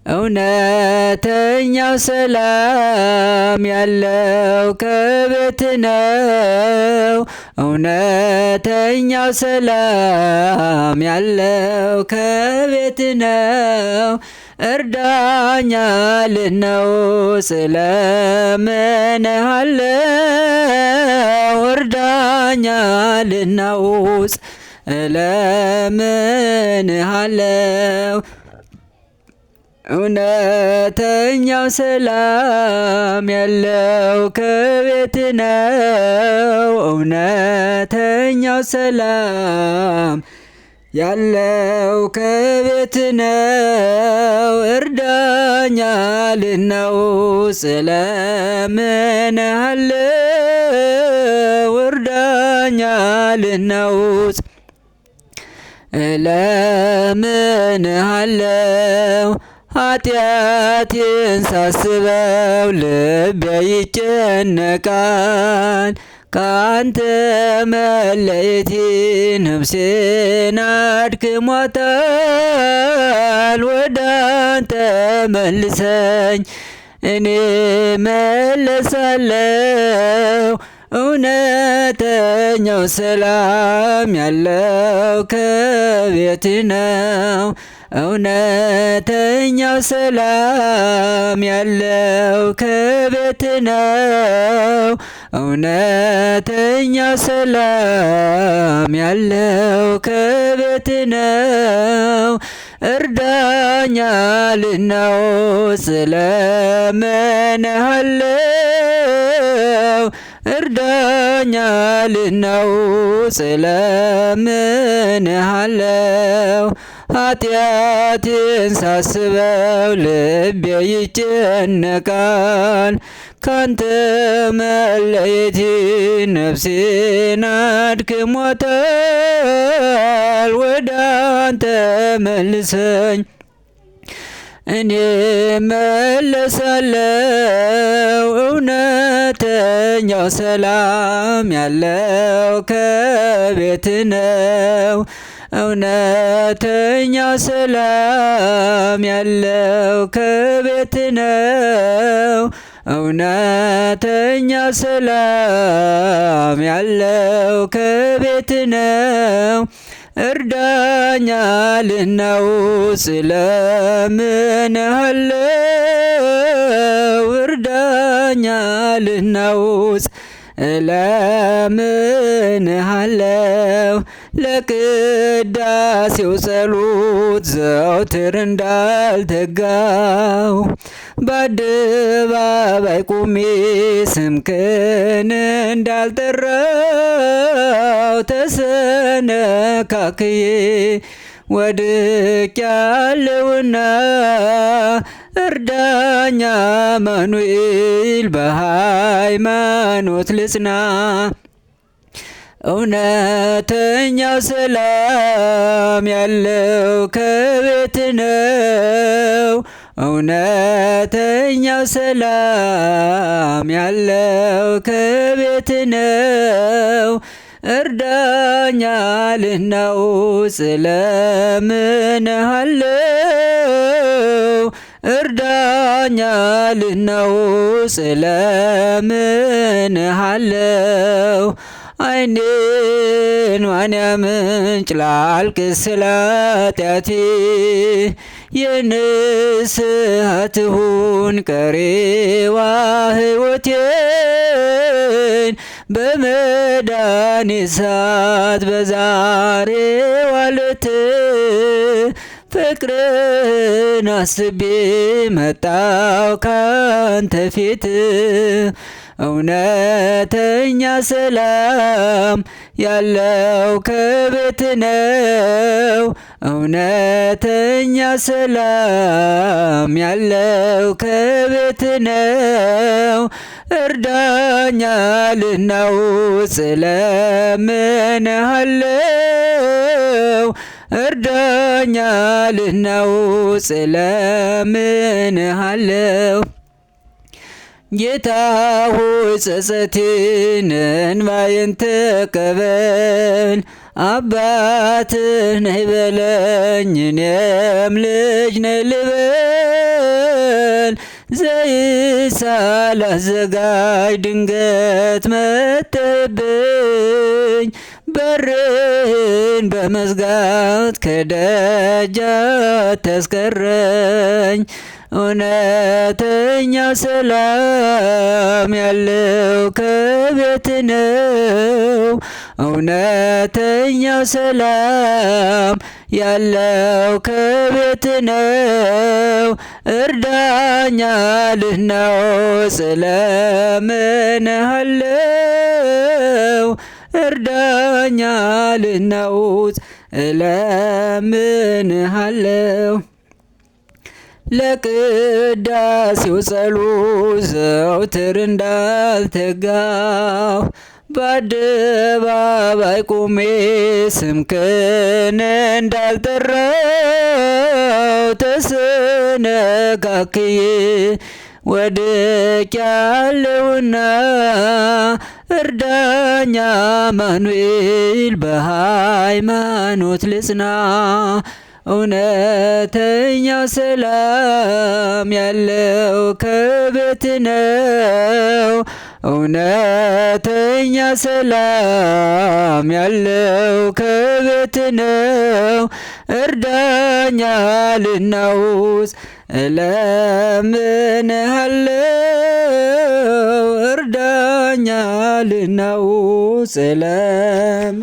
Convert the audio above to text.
እውነተኛው ሰላም ያለው ከቤት ነው። እውነተኛው ሰላም ያለው ከቤት ነው። እርዳኛ ልነው ስለምንሃለው እርዳኛ ልናውስ እለምንሃለው። እውነተኛው ሰላም ያለው ከቤት ነው። እውነተኛው ሰላም ያለው ከቤት ነው። እርዳኛ ልናውስ እለምንሃለው እርዳኛ ልናውስ እለምንሃለው። ኃጢአቴን ሳስበው ልቤ ይጨነቃል። ካንተ መለየቴ ነፍሴን አድክሟታል። ወደ አንተ መልሰኝ እኔ መለሳለሁ። እውነተኛው ሰላም ያለው ከቤት ነው። እውነተኛው ሰላም ያለው ከቤት ነው። እውነተኛው ሰላም ያለው ከቤት ነው። እርዳኛ ልናውስ እለምንሃለው እርዳኛ ልናውስ እለምንሃለው። ኃጢአቴን ሳስበው ልቤ ይጨነቃል። ካንተ መለየቴ ነፍሴን አድክሟታል። ወደ አንተ መልሰኝ እኔ መለሳለሁ። እውነተኛው ሰላም ያለው ከቤት ነው። እውነተኛው ሰላም ያለው ከቤት ነው። እውነተኛው ሰላም ያለው ከቤት ነው። እርዳኛ ልናውስ እለምንሃለው እርዳኛ ልናውስ እለምንሃለው። ለቅዳሴው ጸሎት ዘወትር እንዳልተጋው በአደባባይ ቆሜ ስምክን እንዳልጠራው ተሰነካክዬ ወድቄያለሁና እርዳኛ አማኑኤል በሃይማኖት ልጽና። እውነተኛው ሰላም ያለው ከቤት ነው። እውነተኛው ሰላም ያለው ከቤት ነው። እርዳኛ ልናውስ እለምንሃለው እርዳኛ ልናውስ እለምንሃለው። ዓይኔን ዋንያ ምንጭ ላልቅስ ስለ ኃጢአቴ የንስሐ ትሁን ቀሪዋ ሕይወቴን በመዳኔ ሰዓት በዛሬዋ ዕለት ፍቅርን አስቤ መጣው ካንተ ፊት። እውነተኛ ሰላም ያለው ከቤት ነው። እውነተኛ ሰላም ያለው ከቤት ነው። እርዳኛ ልናውስ እለምንሃለው እርዳኛ ልናውስ እለምንሃለው። ጌታ ሆይ ጸጸቴን እንባዬን ተቀበል። አባትህ ነህ በለኝ እኔም ልጅ ነኝ ልበል። ዘይት ሳላዘጋጅ ድንገት መጥተህብኝ በርን በመዝጋት ከደጅ አታስቀረኝ። እውነተኛ ሰላም ያለው ከቤት ነው። እውነተኛ ሰላም ያለው ከቤት ነው። እርዳኛ ልናወጽ እለምንሃለው። እርዳኛ ልናወጽ እለምንሃለው። ለቅዳሴው ጸሎት ዘወትር እንዳልተጋሁ በአደባባይ ቆሜ ስምክን እንዳልጠራው ተሰነካክዬ ወድቄአለሁና እርዳኝ አማኑኤል በሃይማኖት ልጽና። እውነተኛው ሰላም ያለው ከቤት ነው። እውነተኛ ሰላም ያለው ከቤት ነው። እርዳኛ ልናውጽ እለምንሃለው። እርዳኛ ልናውጽ እለምንሃለው።